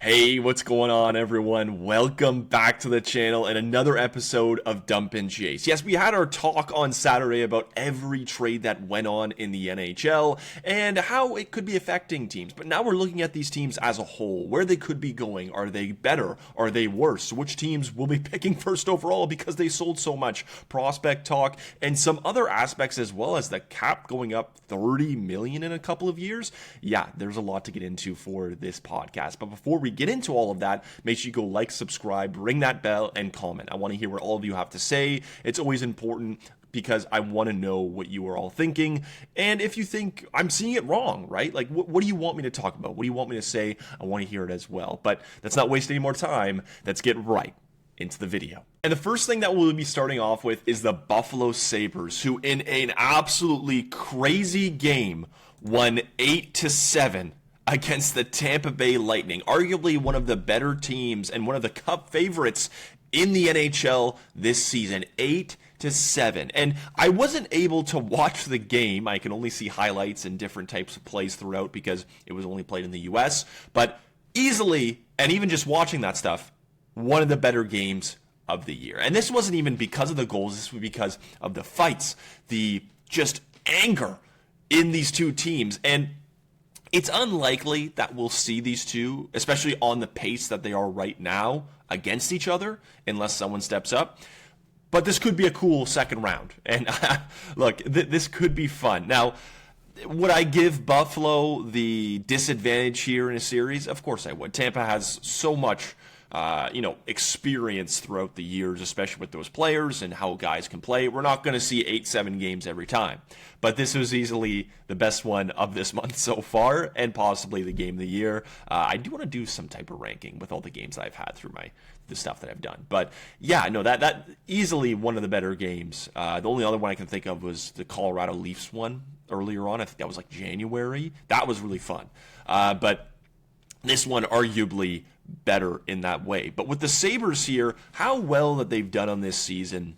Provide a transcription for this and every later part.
Hey, what's going on, everyone? Welcome back to the channel and another episode of Dump and Chase. Yes, we had our talk on Saturday about every trade that went on in the NHL and how it could be affecting teams. But now we're looking at these teams as a whole, where they could be going. Are they better? Are they worse? Which teams will be picking first overall because they sold so much? Prospect talk and some other aspects as well as the cap going up $30 million in a couple of years. Yeah, there's a lot to get into for this podcast. But before we get into all of that, make sure you go like, subscribe, ring that bell, and comment. I want to hear what all of you have to say. It's always important because I want to know what you are all thinking. And if you think I'm seeing it wrong, right? Like, what do you want me to talk about? What do you want me to say? I want to hear it as well. But let's not waste any more time. Let's get right into the video. And the first thing that we'll be starting off with is the Buffalo Sabres, who in an absolutely crazy game won 8-7 against the Tampa Bay Lightning, arguably one of the better teams and one of the cup favorites in the NHL this season, 8-7. And I wasn't able to watch the game. I can only see highlights and different types of plays throughout because it was only played in the US. But easily, and even just watching that stuff, one of the better games of the year. And this wasn't even because of the goals. This was because of the fights, the just anger in these two teams. And it's unlikely that we'll see these two, especially on the pace that they are right now, against each other, unless someone steps up. But this could be a cool second round. And look, this could be fun. Now, would I give Buffalo the disadvantage here in a series? Of course I would. Tampa has so much experience throughout the years, especially with those players and how guys can play. We're not going to see 8-7 games every time. But this was easily the best one of this month so far, and possibly the game of the year. I do want to do some type of ranking with all the games I've had through the stuff that I've done. But yeah, no, that easily one of the better games. The only other one I can think of was the Colorado Leafs one earlier on. I think that was like January. That was really fun. But this one arguably better in that way. But with the Sabres here, how well that they've done on this season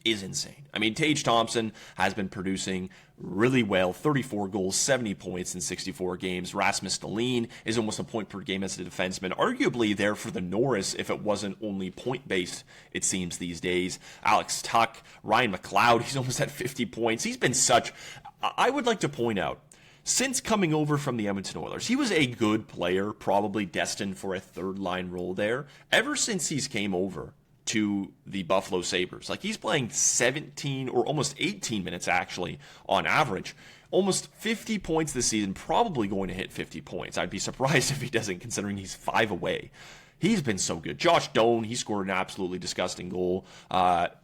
is insane. I mean, Tage Thompson has been producing really well, 34 goals, 70 points in 64 games. Rasmus Dahlin is almost a point per game as a defenseman, arguably there for the Norris if it wasn't only point-based, it seems, these days. Alex Tuch, Ryan McLeod, he's almost at 50 points. He's been such... I would like to point out, since coming over from the Edmonton Oilers, he was a good player, probably destined for a third-line role there. Ever since he's came over to the Buffalo Sabres, like he's playing 17 or almost 18 minutes actually on average. Almost 50 points this season, probably going to hit 50 points. I'd be surprised if he doesn't, considering he's 5 away. He's been so good. Josh Doan, he scored an absolutely disgusting goal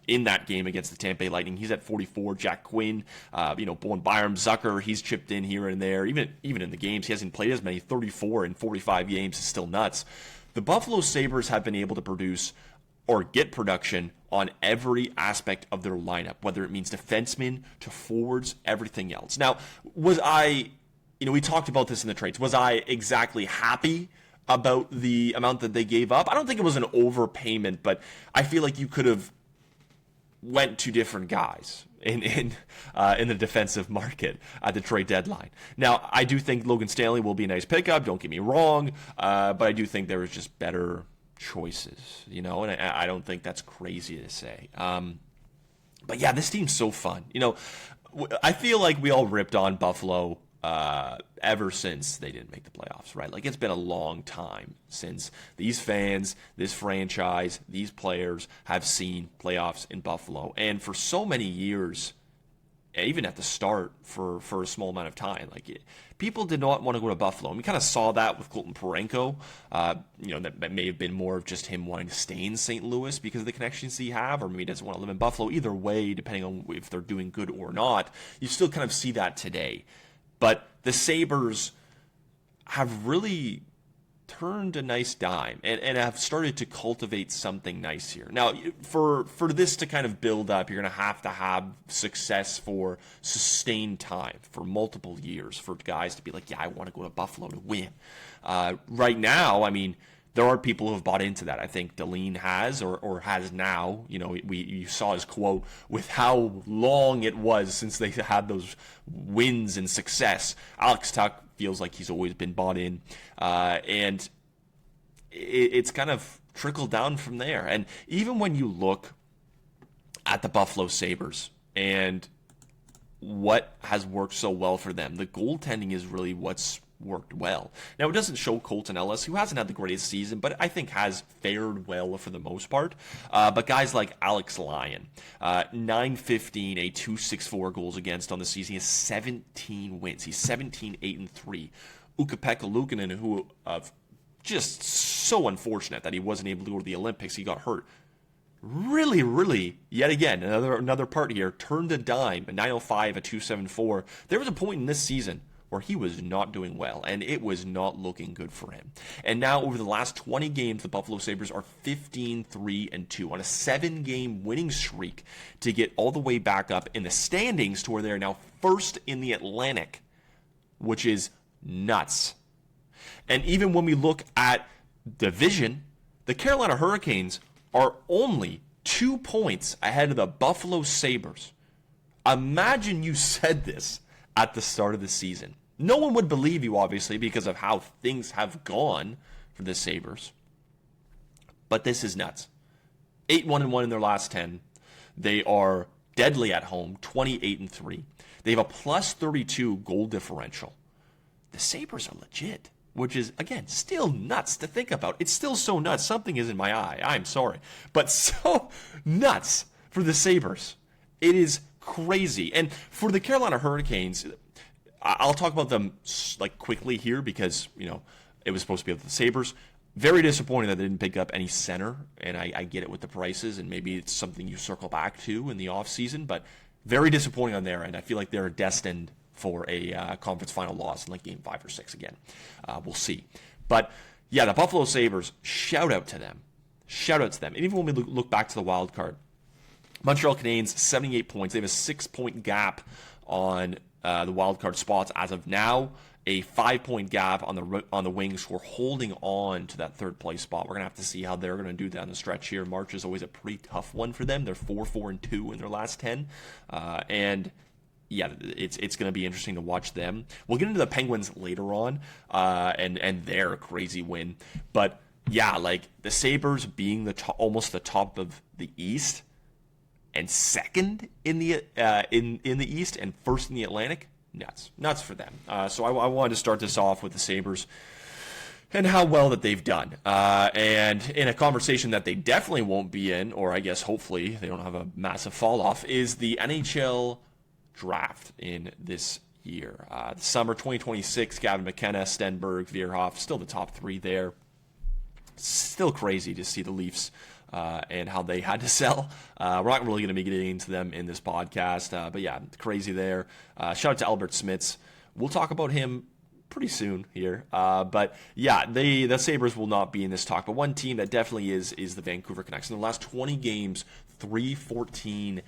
in that game against the Tampa Bay Lightning. He's at 44. Jack Quinn, Bowen Byram, Zucker, he's chipped in here and there. Even in the games, he hasn't played as many. 34 in 45 games is still nuts. The Buffalo Sabres have been able to produce or get production on every aspect of their lineup, whether it means defensemen to forwards, everything else. Now, was I, we talked about this in the trades. Was I exactly happy about the amount that they gave up? I don't think it was an overpayment, but I feel like you could have went to different guys in the defensive market at the trade deadline. Now, I do think Logan Stanley will be a nice pickup. Don't get me wrong, but I do think there was just better choices, and I don't think that's crazy to say. But yeah, this team's so fun. I feel like we all ripped on Buffalo ever since they didn't make the playoffs, right? Like, it's been a long time since these fans, this franchise, these players have seen playoffs in Buffalo. And for so many years, even at the start for a small amount of time, people did not want to go to Buffalo. And we kind of saw that with Colton Parayko. That may have been more of just him wanting to stay in St. Louis because of the connections he have, or maybe he doesn't want to live in Buffalo. Either way, depending on if they're doing good or not, you still kind of see that today. But the Sabres have really turned a nice dime and have started to cultivate something nice here. Now, for this to kind of build up, you're going to have success for sustained time, for multiple years, for guys to be like, yeah, I want to go to Buffalo to win. Right now, I mean, there are people who have bought into that. I think Dahlin has or has now. You saw his quote with how long it was since they had those wins and success. Alex Tuch feels like he's always been bought in. And it's kind of trickled down from there. And even when you look at the Buffalo Sabres and what has worked so well for them, the goaltending is really what's worked well. Now, it doesn't show Colton Ellis, who hasn't had the greatest season, but I think has fared well for the most part. But guys like Alex Lyon, 915, a 264 goals against on the season. He has 17 wins. He's 17-8-3. Ukko-Pekka Luukkonen, who just so unfortunate that he wasn't able to go to the Olympics. He got hurt. Really, yet again, another part here, turned a dime, a 905, a 274. There was a point in this season where he was not doing well, and it was not looking good for him. And now, over the last 20 games, the Buffalo Sabres are 15-3-2 on a 7-game winning streak to get all the way back up in the standings to where they are now first in the Atlantic, which is nuts. And even when we look at division, the Carolina Hurricanes are only 2 points ahead of the Buffalo Sabres. Imagine you said this at the start of the season. No one would believe you, obviously, because of how things have gone for the Sabres. But this is nuts. 8-1-1 in their last 10. They are deadly at home, 28-3. They have a plus 32 goal differential. The Sabres are legit, which is, again, still nuts to think about. It's still so nuts. Something is in my eye. I'm sorry. But so nuts for the Sabres. It is crazy. And for the Carolina Hurricanes, I'll talk about them like quickly here because, it was supposed to be with the Sabres. Very disappointing that they didn't pick up any center, and I get it with the prices, and maybe it's something you circle back to in the offseason, but very disappointing on their end. I feel like they're destined for a conference final loss in like game 5 or 6 again. We'll see. But yeah, the Buffalo Sabres, shout out to them. Shout out to them. And even when we look back to the wild card, Montreal Canadiens, 78 points. They have a 6-point gap on the wild card spots as of now. A 5-point gap on the Wings, who are holding on to that third place spot. We're gonna have to see how they're gonna do down the stretch here. March is always a pretty tough one for them. They're 4-4-2 in their last 10, and yeah, it's going to be interesting to watch them. We'll get into the Penguins later on, and their crazy win. But yeah, like the Sabres being almost the top of the East, and second in the East, and first in the Atlantic, nuts for them. So I wanted to start this off with the Sabres and how well that they've done. And in a conversation that they definitely won't be in, or I guess hopefully they don't have a massive fall off, is the NHL draft in this year. The summer 2026, Gavin McKenna, Stenberg, Veerhoff, still the top 3 there. Still crazy to see the Leafs and how they had to sell. We're not really going to be getting into them in this podcast, but yeah, crazy there. Shout out to Alberts Smits. We'll talk about him pretty soon here. But yeah, the Sabres will not be in this talk, but one team that definitely is the Vancouver Canucks. In the last 20 games, 3-14-3.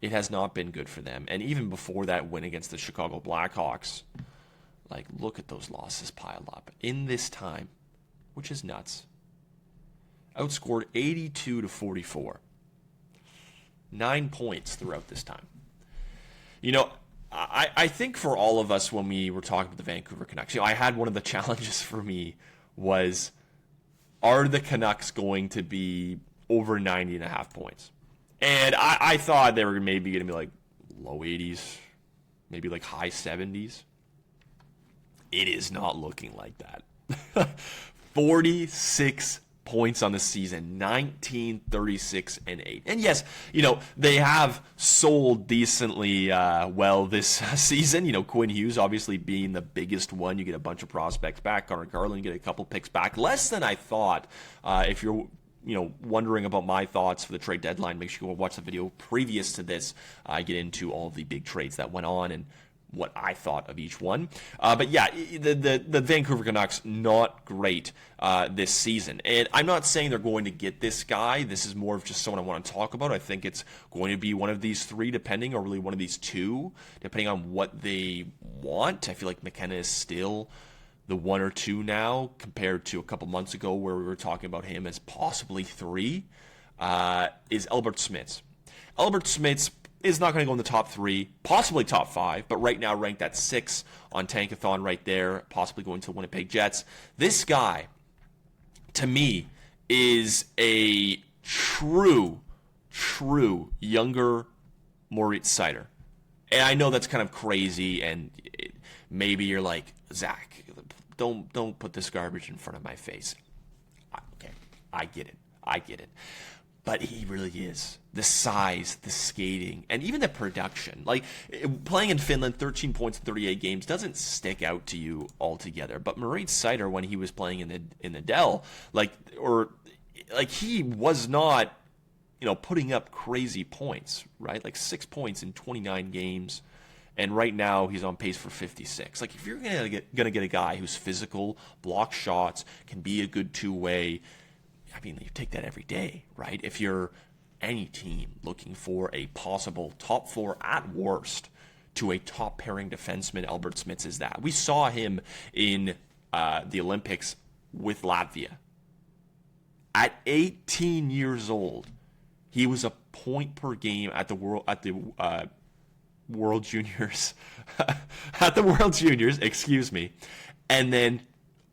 It has not been good for them. And even before that win against the Chicago Blackhawks, like, look at those losses pile up in this time, which is nuts. Outscored 82-44. 9 points throughout this time. I think for all of us, when we were talking about the Vancouver Canucks, I had one of the challenges for me was, are the Canucks going to be over 90.5 points? And I thought they were maybe going to be like low 80s, maybe like high 70s. It is not looking like that. 46 points on the season, 19, 36, and 8. And yes, they have sold decently well this season. Quinn Hughes obviously being the biggest one. You get a bunch of prospects back. Connor Garland, get a couple picks back. Less than I thought. If you're wondering about my thoughts for the trade deadline, make sure you go watch the video previous to this. I get into all the big trades that went on and what I thought of each one. But yeah, the Vancouver Canucks, not great this season. And I'm not saying they're going to get this guy. This is more of just someone I want to talk about. I think it's going to be one of these 3, depending, or really one of these 2, depending on what they want. I feel like McKenna is still the 1 or 2 now, compared to a couple months ago where we were talking about him as possibly 3, is Alberts Smits. Alberts Smits is not going to go in the top 3, possibly top 5, but right now ranked at 6 on Tankathon right there, possibly going to the Winnipeg Jets. This guy, to me, is a true younger Moritz Seider. And I know that's kind of crazy, and maybe you're like, Zach, don't put this garbage in front of my face. Okay, I get it. But he really is. The size, the skating, and even the production. Like, playing in Finland, 13 points in 38 games doesn't stick out to you altogether. But Moritz Seider, when he was playing in the Dell, he was not, putting up crazy points, right? Like 6 points in 29 games. And right now, he's on pace for 56. Like, if you're gonna get a guy who's physical, blocks shots, can be a good two-way, I mean, you take that every day, right? If you're any team looking for a possible top 4 at worst to a top pairing defenseman, Alberts Smits is that. We saw him in the Olympics with Latvia. At 18 years old, he was a point per game at the World Juniors, at the World Juniors, excuse me, and then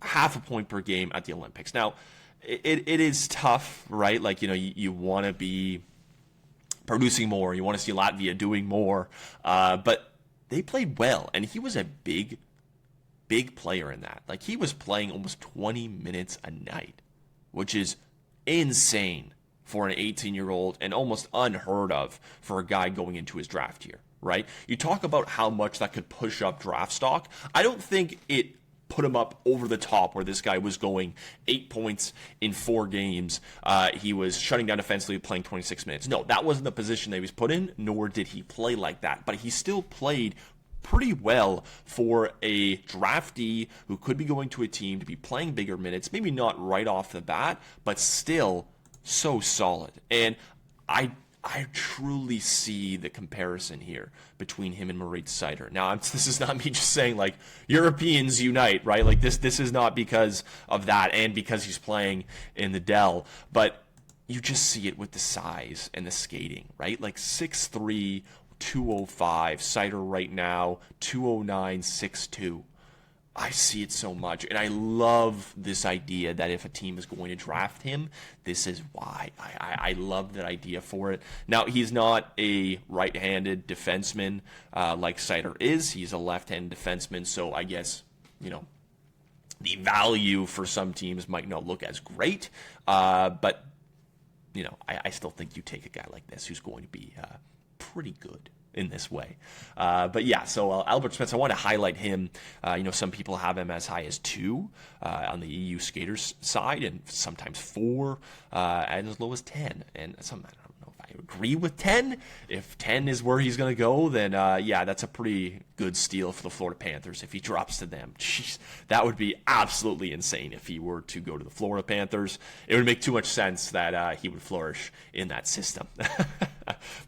half a point per game at the Olympics. Now, it is tough, right? Like, you want to be producing more. You want to see Latvia doing more. But they played well, and he was a big player in that. Like, he was playing almost 20 minutes a night, which is insane for an 18-year-old and almost unheard of for a guy going into his draft year, right? You talk about how much that could push up draft stock. I don't think it put him up over the top where this guy was going 8 points in 4 games. He was shutting down defensively, playing 26 minutes. No, that wasn't the position that he was put in, nor did he play like that. But he still played pretty well for a draftee who could be going to a team to be playing bigger minutes, maybe not right off the bat, but still so solid. And I truly see the comparison here between him and Moritz Seider. Now, this is not me just saying, like, Europeans unite, right? Like, this is not because of that and because he's playing in the Dell, but you just see it with the size and the skating, right? Like, 6'3", 205, Seider right now, 209, 6'2". I see it so much, and I love this idea that if a team is going to draft him, this is why. I love that idea for it. Now, he's not a right-handed defenseman like Seider is. He's a left-handed defenseman, so I guess, the value for some teams might not look as great, but, I still think you take a guy like this who's going to be pretty good in this way. But yeah, so Alberts Smits, I want to highlight him. Some people have him as high as 2 on the EU skaters side, and sometimes 4, and as low as 10. And I don't know if I agree with 10. If 10 is where he's going to go, then yeah, that's a pretty good steal for the Florida Panthers if he drops to them. Jeez, that would be absolutely insane if he were to go to the Florida Panthers. It would make too much sense that he would flourish in that system.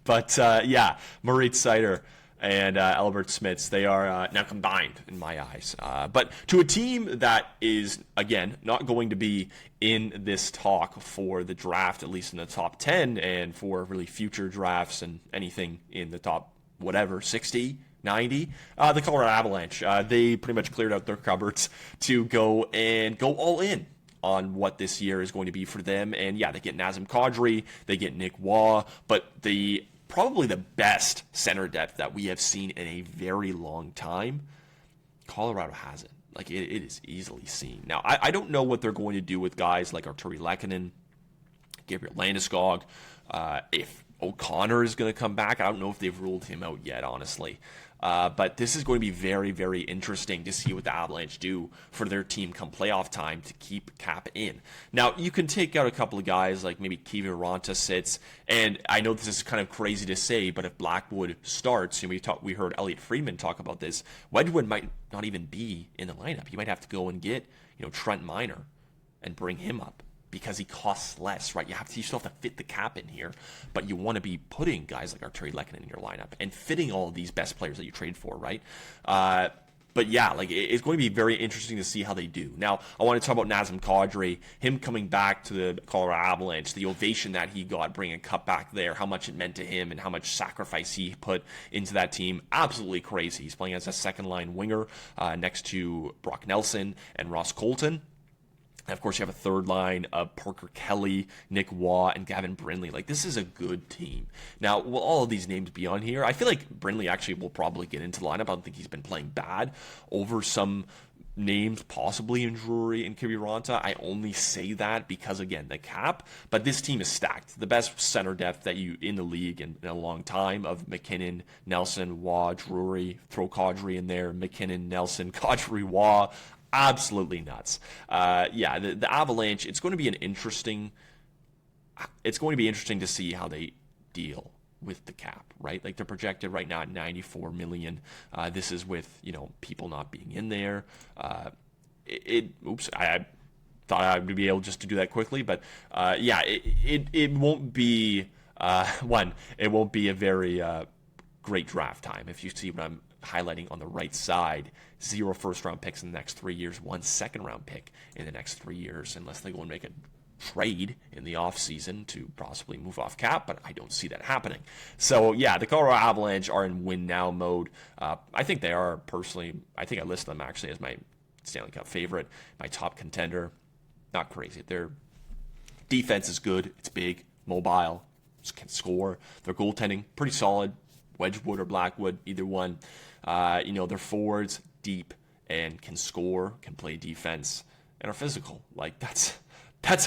But yeah, Moritz Seider and Alberts Smits, they are now combined in my eyes. But to a team that is, again, not going to be in this talk for the draft, at least in the top 10, and for really future drafts and anything in the top, 60, 90, the Colorado Avalanche. They pretty much cleared out their cupboards to go all in on what this year is going to be for them. And yeah, they get Nazem Kadri, they get Nick Waugh, but probably the best center depth that we have seen in a very long time, Colorado has it. Like, it is easily seen. Now, I don't know what they're going to do with guys like Arturi Lehkonen, Gabriel Landeskog, if O'Connor is going to come back. I don't know if they've ruled him out yet, honestly. But this is going to be very, very interesting to see what the Avalanche do for their team come playoff time to keep Cap in. Now, you can take out a couple of guys like maybe Kiva Ranta sits, and I know this is kind of crazy to say, but if Blackwood starts, and we heard Elliot Friedman talk about this, Wedgwood might not even be in the lineup. You might have to go and get Trent Miner and bring him up, because he costs less, right? You still have to fit the cap in here, but you want to be putting guys like Arturi Lehkonen in your lineup and fitting all of these best players that you trade for, right? But yeah, like it's going to be very interesting to see how they do. Now, I want to talk about Nazem Kadri, him coming back to the Colorado Avalanche, the ovation that he got bringing a cup back there, how much it meant to him and how much sacrifice he put into that team. Absolutely crazy. He's playing as a second-line winger next to Brock Nelson and Ross Colton. And of course, you have a third line of Parker Kelly, Nick Waugh, and Gavin Brindley. Like, this is a good team. Now, will all of these names be on here? I feel like Brindley actually will probably get into the lineup. I don't think he's been playing bad over some names, possibly in Drury and Kiviranta. I only say that because, again, the cap. But this team is stacked. The best center depth that you in the league in a long time of McKinnon, Nelson, Waugh, Drury. Throw Kadri in there. McKinnon, Nelson, Kadri, Waugh. Absolutely nuts. The Avalanche, it's going to be interesting to see how they deal with the cap, right? Like, they're projected right now at $94 million. This is with, people not being in there. I thought I would be able just to do that quickly, but it won't be it won't be a very great draft time. If you see what I'm highlighting on the right side, 0 first-round picks in the next 3 years, 1 second-round pick in the next 3 years, unless they go and make a trade in the offseason to possibly move off cap, but I don't see that happening. So, yeah, the Colorado Avalanche are in win-now mode. I think they are, personally. I think I list them, actually, as my Stanley Cup favorite, my top contender. Not crazy. Their defense is good. It's big, mobile, can score. Their goaltending, pretty solid. Wedgwood or Blackwood, either one. Their forwards, deep and can score, can play defense, and are physical. Like, that's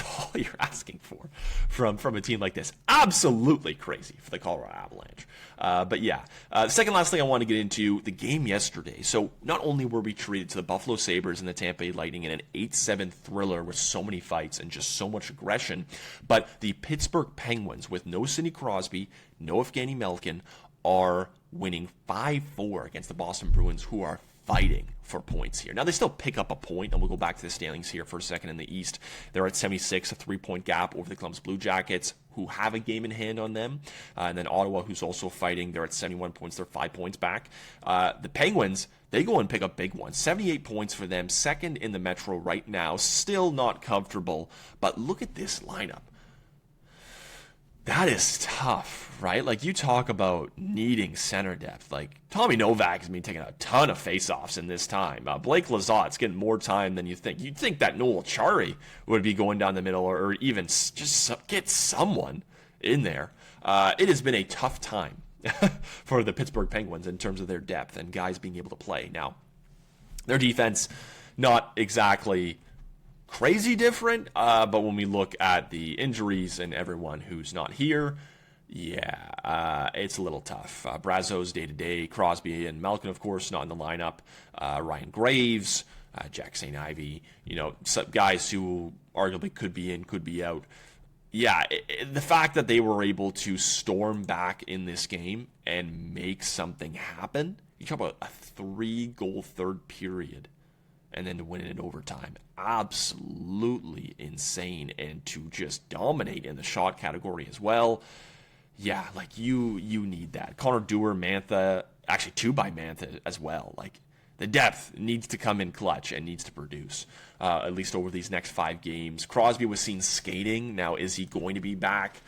all you're asking for from a team like this. Absolutely crazy for the Colorado Avalanche. The second last thing I want to get into, the game yesterday. So not only were we treated to the Buffalo Sabres and the Tampa Bay Lightning in an 8-7 thriller with so many fights and just so much aggression, but the Pittsburgh Penguins, with no Sidney Crosby, no Evgeny Malkin, are winning 5-4 against the Boston Bruins, who are fighting for points here. Now, they still pick up a point, and we'll go back to the standings here for a second in the East. They're at 76, a 3-point gap over the Columbus Blue Jackets, who have a game in hand on them. And then Ottawa, who's also fighting, they're at 71 points. They're 5 points back. The Penguins, they go and pick up big ones. 78 points for them, second in the Metro right now. Still not comfortable, but look at this lineup. That is tough, right? Like, you talk about needing center depth. Like, Tommy Novak has been taking a ton of faceoffs in this time. Blake Lazat's getting more time than you think. You'd think that Noel Chari would be going down the middle, or even just get someone in there. It has been a tough time for the Pittsburgh Penguins in terms of their depth and guys being able to play. Now, their defense, not exactly crazy different, but when we look at the injuries and everyone who's not here, it's a little tough. Brazo's day-to-day, Crosby and Malkin, of course, not in the lineup. Ryan Graves, Jack St. Ivy, some guys who arguably could be in, could be out. The fact that they were able to storm back in this game and make something happen, you talk about a 3-goal third period, and then to win it in overtime. Absolutely insane. And to just dominate in the shot category as well. Yeah, like, you need that. Connor Dewar, Mantha, actually 2 by Mantha as well. Like, the depth needs to come in clutch and needs to produce, at least over these next 5 games. Crosby was seen skating. Now, is he going to be back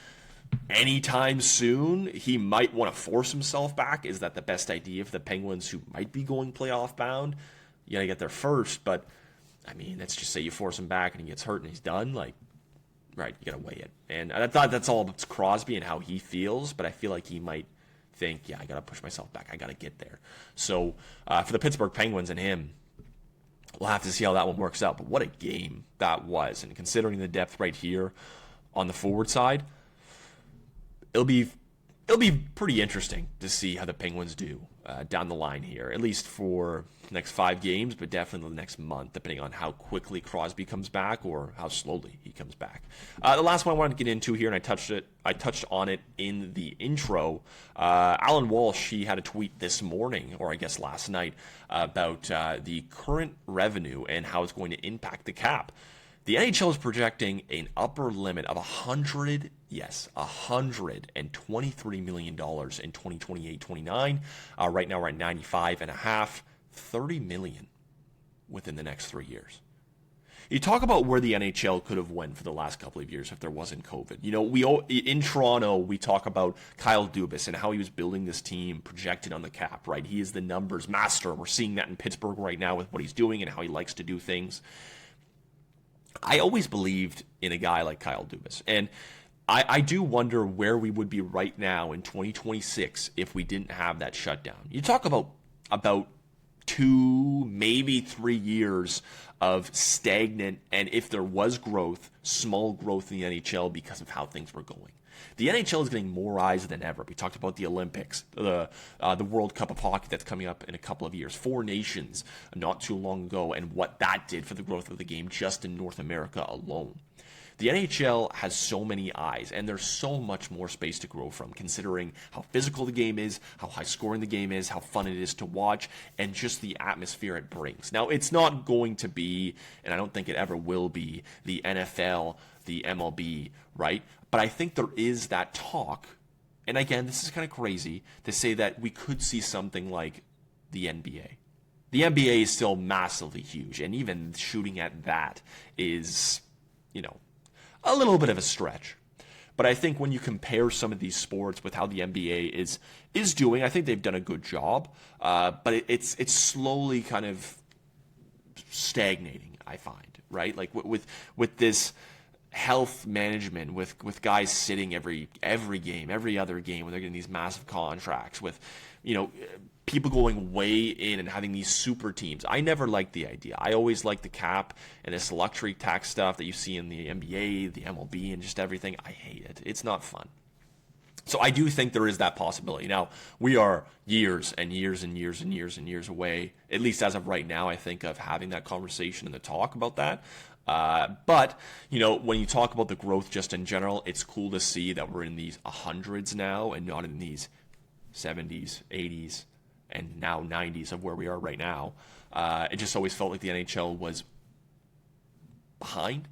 anytime soon? He might want to force himself back. Is that the best idea for the Penguins, who might be going playoff bound? You got to get there first, but, I mean, let's just say you force him back and he gets hurt and he's done. Like, right, you got to weigh it. And I thought that's all about Crosby and how he feels, but I feel like he might think, I got to push myself back. I got to get there. So, for the Pittsburgh Penguins and him, we'll have to see how that one works out. But what a game that was. And considering the depth right here on the forward side, it'll be pretty interesting to see how the Penguins do down the line here, at least for the next 5 games, but definitely the next month, depending on how quickly Crosby comes back or how slowly he comes back. The last one I wanted to get into here, and I touched on it in the intro. Alan Walsh, he had a tweet this morning, or I guess last night, about the current revenue and how it's going to impact the cap. The NHL is projecting an upper limit of $123 million in 2028-29. Right now we're at 95.5. $30 million within the next 3 years. You talk about where the NHL could have went for the last couple of years if there wasn't COVID. You know, in Toronto, we talk about Kyle Dubas and how he was building this team projected on the cap, right? He is the numbers master. We're seeing that in Pittsburgh right now with what he's doing and how he likes to do things. I always believed in a guy like Kyle Dubas. And I do wonder where we would be right now in 2026 if we didn't have that shutdown. You talk about 2, maybe 3 years of stagnant, and if there was growth, small growth in the NHL because of how things were going. The NHL is getting more eyes than ever. We talked about the Olympics, the World Cup of Hockey that's coming up in a couple of years, 4 nations not too long ago, and what that did for the growth of the game just in North America alone. The NHL has so many eyes, and there's so much more space to grow from, considering how physical the game is, how high scoring the game is, how fun it is to watch, and just the atmosphere it brings. Now, it's not going to be, and I don't think it ever will be, the NFL, the MLB, right? But I think there is that talk, and again, this is kind of crazy, to say that we could see something like the NBA. The NBA is still massively huge, and even shooting at that is, you know, a little bit of a stretch. But I think when you compare some of these sports with how the NBA is doing, I think they've done a good job. But it's slowly kind of stagnating, I find, right? Like with this health management, with guys sitting every game, every other game, when they're getting these massive contracts, with, you know, people going way in and having these super teams. I never liked the idea. I always liked the cap and this luxury tax stuff that you see in the NBA, the MLB, and just everything. I hate it. It's not fun. So I do think there is that possibility. Now, we are years and years and years and years and years away, at least as of right now, I think, of having that conversation and the talk about that. But, you know, when you talk about the growth just in general, it's cool to see that we're in these hundreds now and not in these 70s, 80s, and now 90s of where we are right now. It just always felt like the NHL was behind,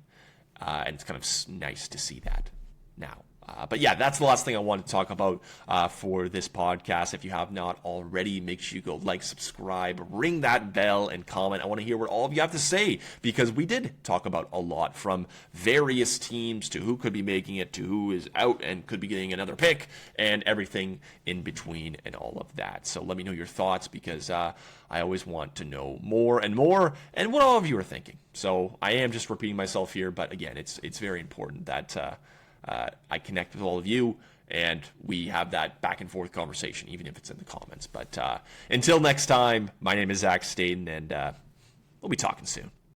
and it's kind of nice to see that now. But yeah, that's the last thing I wanted to talk about for this podcast. If you have not already, make sure you go like, subscribe, ring that bell, and comment. I want to hear what all of you have to say, because we did talk about a lot, from various teams to who could be making it to who is out and could be getting another pick, and everything in between and all of that. So let me know your thoughts, because I always want to know more and more and what all of you are thinking. So I am just repeating myself here, but again, it's very important that I connect with all of you, and we have that back and forth conversation, even if it's in the comments. But until next time, my name is Zach Staden, and we'll be talking soon.